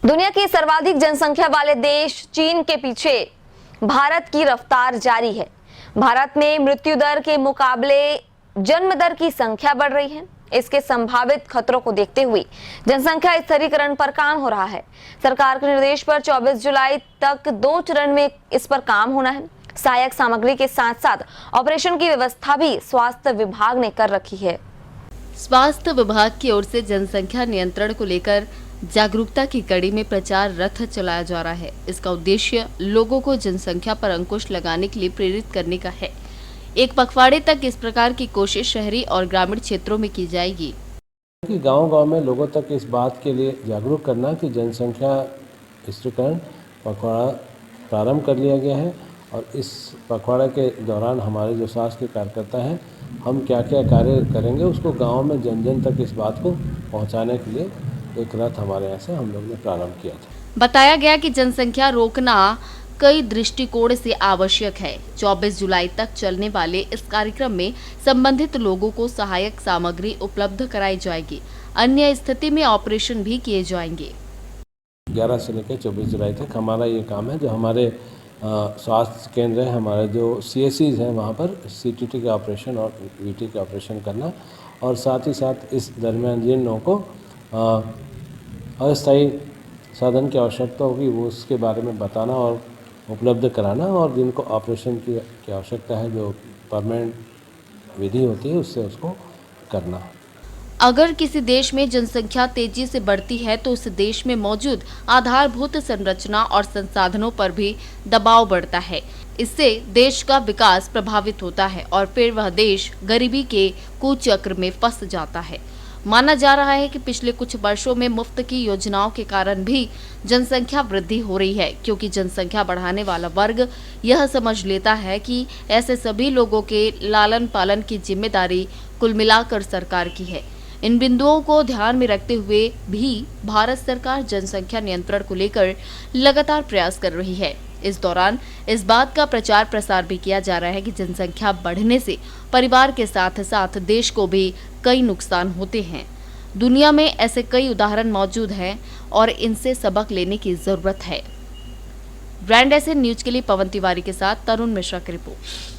दुनिया की सर्वाधिक जनसंख्या वाले देश चीन के पीछे भारत की रफ्तार जारी है। भारत में मृत्यु दर के मुकाबले जन्म दर की संख्या बढ़ रही है। इसके संभावित खतरों को देखते हुए जनसंख्या स्थिरीकरण पर काम हो रहा है। सरकार के निर्देश पर 24 जुलाई तक 2 चरण में इस पर काम होना है। सहायक सामग्री के साथ साथ ऑपरेशन की व्यवस्था भी स्वास्थ्य विभाग ने कर रखी है। स्वास्थ्य विभाग की ओर से जनसंख्या नियंत्रण को लेकर जागरूकता की कड़ी में प्रचार रथ चलाया जा रहा है। इसका उद्देश्य लोगों को जनसंख्या पर अंकुश लगाने के लिए प्रेरित करने का है। एक पखवाड़े तक इस प्रकार की कोशिश शहरी और ग्रामीण क्षेत्रों में की जाएगी। गांव-गांव में लोगों तक इस बात के लिए जागरूक करना कि जनसंख्या स्थिरीकरण पखवाड़ा प्रारंभ कर लिया गया है और इस पखवाड़े के दौरान हमारे जो स्वास्थ्य के कार्यकर्ता हैं, हम क्या क्या कार्य करेंगे उसको गांव में जन जन तक इस बात को पहुंचाने के लिए एक रथ हमारे यहाँ से हम लोग ने प्रारंभ किया था। बताया गया कि जनसंख्या रोकना कई दृष्टिकोण से आवश्यक है। 24 जुलाई तक चलने वाले इस कार्यक्रम में संबंधित लोगों को सहायक सामग्री उपलब्ध कराई जाएगी। अन्य स्थिति में ऑपरेशन भी किए जाएंगे। 11 से लेकर 24 जुलाई तक हमारा ये काम है। जो हमारे स्वास्थ्य केंद्र है, हमारे जो CSCs हैं, वहाँ पर CTT के ऑपरेशन और VT के ऑपरेशन करना और साथ ही साथ इस दरमियान जिन लोगों को अस्थायी साधन की आवश्यकता होगी वो उसके बारे में बताना और उपलब्ध कराना, और जिनको ऑपरेशन की आवश्यकता है, जो परमानेंट विधि होती है, उससे उसको करना। अगर किसी देश में जनसंख्या तेजी से बढ़ती है तो उस देश में मौजूद आधारभूत संरचना और संसाधनों पर भी दबाव बढ़ता है। इससे देश का विकास प्रभावित होता है और फिर वह देश गरीबी के कुचक्र में फंस जाता है। माना जा रहा है कि पिछले कुछ वर्षों में मुफ्त की योजनाओं के कारण भी जनसंख्या वृद्धि हो रही है, क्योंकि जनसंख्या बढ़ाने वाला वर्ग यह समझ लेता है कि ऐसे सभी लोगों के लालन पालन की जिम्मेदारी कुल मिलाकर सरकार की है। इन बिंदुओं को ध्यान में रखते हुए भी भारत सरकार जनसंख्या नियंत्रण को लेकर लगातार प्रयास कर रही है। इस दौरान इस बात का प्रचार प्रसार भी किया जा रहा है कि जनसंख्या बढ़ने से परिवार के साथ साथ देश को भी कई नुकसान होते हैं। दुनिया में ऐसे कई उदाहरण मौजूद हैं और इनसे सबक लेने की जरूरत है। ग्रैंड एशियन न्यूज के लिए पवन तिवारी के साथ तरुण मिश्रा की रिपोर्ट।